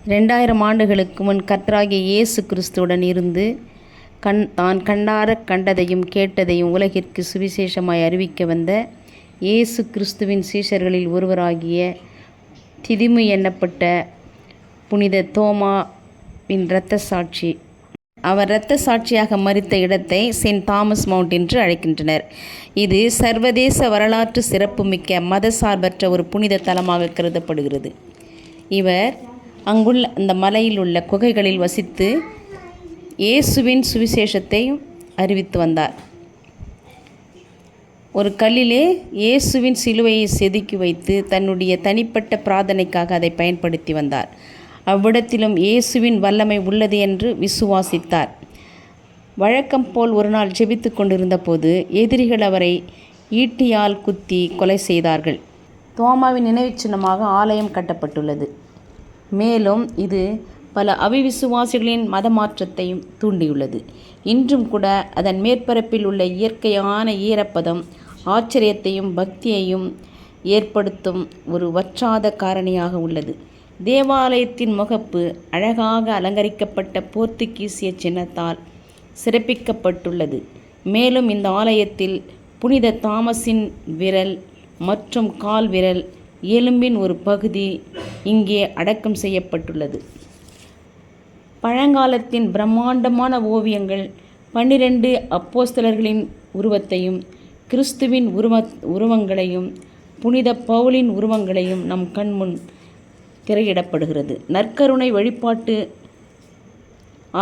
2000 ஆண்டுகளுக்கு முன் கர்த்தராகிய இயேசு கிறிஸ்துவுடன் இருந்து தான் கண்டார கண்டதையும் கேட்டதையும் உலகிற்கு சுவிசேஷமாய் அறிவிக்க வந்த இயேசு கிறிஸ்துவின் சீஷர்களில் ஒருவராகிய திதிமு எண்ணப்பட்ட புனித தோமாவின் இரத்த சாட்சி. அவர் இரத்த சாட்சியாக மரித்த இடத்தை செயின்ட் தாமஸ் மவுண்ட் என்று அழைக்கின்றனர். இது சர்வதேச வரலாற்று சிறப்புமிக்க மதசார்பற்ற ஒரு புனித தலமாக கருதப்படுகிறது. இவர் அங்குள்ள அந்த மலையில் உள்ள குகைகளில் வசித்து இயேசுவின் சுவிசேஷத்தை அறிவித்து வந்தார். ஒரு கல்லிலே இயேசுவின் சிலுவையை செதுக்கி வைத்து தன்னுடைய தனிப்பட்ட பிரார்த்தனைக்காக அதை பயன்படுத்தி வந்தார். அவ்விடத்திலும் இயேசுவின் வல்லமை உள்ளது என்று விசுவாசித்தார். வழக்கம் போல் ஒரு நாள் ஜெபித்து கொண்டிருந்த போது எதிரிகள் அவரை ஈட்டியால் குத்தி கொலை செய்தார்கள். தோமாவின் நினைவு சின்னமாக ஆலயம் கட்டப்பட்டுள்ளது. மேலும் இது பல அவிவிசுவாசிகளின் மதமாற்றத்தையும் தூண்டியுள்ளது. இன்றும் கூட அதன் மேற்பரப்பில் உள்ள இயற்கையான ஈரப்பதம் ஆச்சரியத்தையும் பக்தியையும் ஏற்படுத்தும் ஒரு வற்றாத காரணியாக உள்ளது. தேவாலயத்தின் முகப்பு அழகாக அலங்கரிக்கப்பட்ட போர்த்துகீசிய சின்னத்தால் சிறப்பிக்கப்பட்டுள்ளது. மேலும் இந்த ஆலயத்தில் புனித தாமஸின் விரல் மற்றும் கால் விரல் எலும்பின் ஒரு பகுதி இங்கே அடக்கம் செய்யப்பட்டுள்ளது. பழங்காலத்தின் பிரம்மாண்டமான ஓவியங்கள் 12 அப்போஸ்தலர்களின் உருவத்தையும் கிறிஸ்துவின் உருவங்களையும் புனித பவுலின் உருவங்களையும் நம் கண்முன் திரையிடப்படுகிறது. நற்கருணை வழிபாட்டு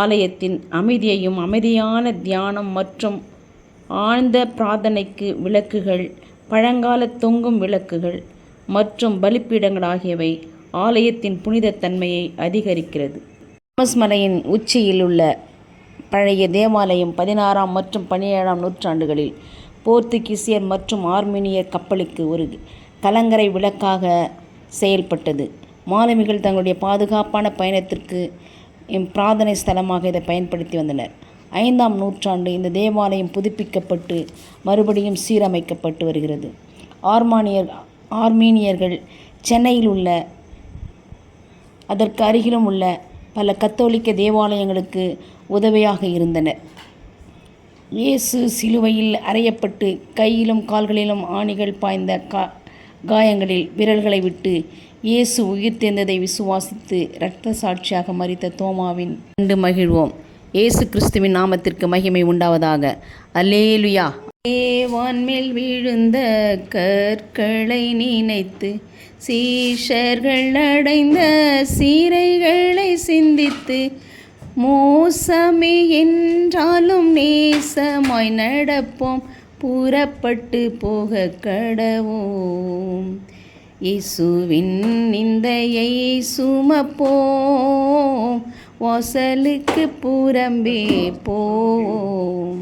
ஆலயத்தின் அமைதியையும் அமைதியான தியானம் மற்றும் ஆழ்ந்த பிரார்த்தனைக்கு விளக்குகள், பழங்கால தொங்கும் விளக்குகள் மற்றும் பலிப்பீடங்கள் ஆகியவை ஆலயத்தின் புனித தன்மையை அதிகரிக்கிறது. தாமஸ் மலையின் உச்சியில் உள்ள பழைய தேவாலயம் 16ஆம் மற்றும் 17ஆம் நூற்றாண்டுகளில் போர்த்துகீசியர் மற்றும் ஆர்மீனியர் கப்பலுக்கு ஒரு கலங்கரை விளக்காக செயல்பட்டது. மாலுமிகள் தங்களுடைய பாதுகாப்பான பயணத்திற்கு பிரார்த்தனை ஸ்தலமாக இதை பயன்படுத்தி வந்தனர். 5ஆம் நூற்றாண்டு இந்த தேவாலயம் புதுப்பிக்கப்பட்டு மறுபடியும் சீரமைக்கப்பட்டு வருகிறது. ஆர்மீனியர்கள் சென்னையில் உள்ள அதற்கு அருகிலும் உள்ள பல கத்தோலிக்க தேவாலயங்களுக்கு உதவியாக இருந்தனர். இயேசு சிலுவையில் அறையப்பட்டு கையிலும் கால்களிலும் ஆணிகள் பாய்ந்த காயங்களில் விரல்களை விட்டு இயேசு உயிர்த்தெழுந்ததை விசுவாசித்து இரத்த சாட்சியாக மரித்த தோமாவின் கண்டு மகிழ்வோம். இயேசு கிறிஸ்துவின் நாமத்திற்கு மகிமை உண்டாவதாக. அல்லேலுயா. வான்மேல் விழுந்த கற்களை நினைத்து சீஷர்கள் அடைந்த சீரைகளை சிந்தித்து மோசமே என்றாலும் நேசமாய் நடப்போம், புறப்பட்டு போக கடவோம். இயேசுவின் நிந்தையை சுமப்போம், வாசலுக்கு புறம்பே போவோம்.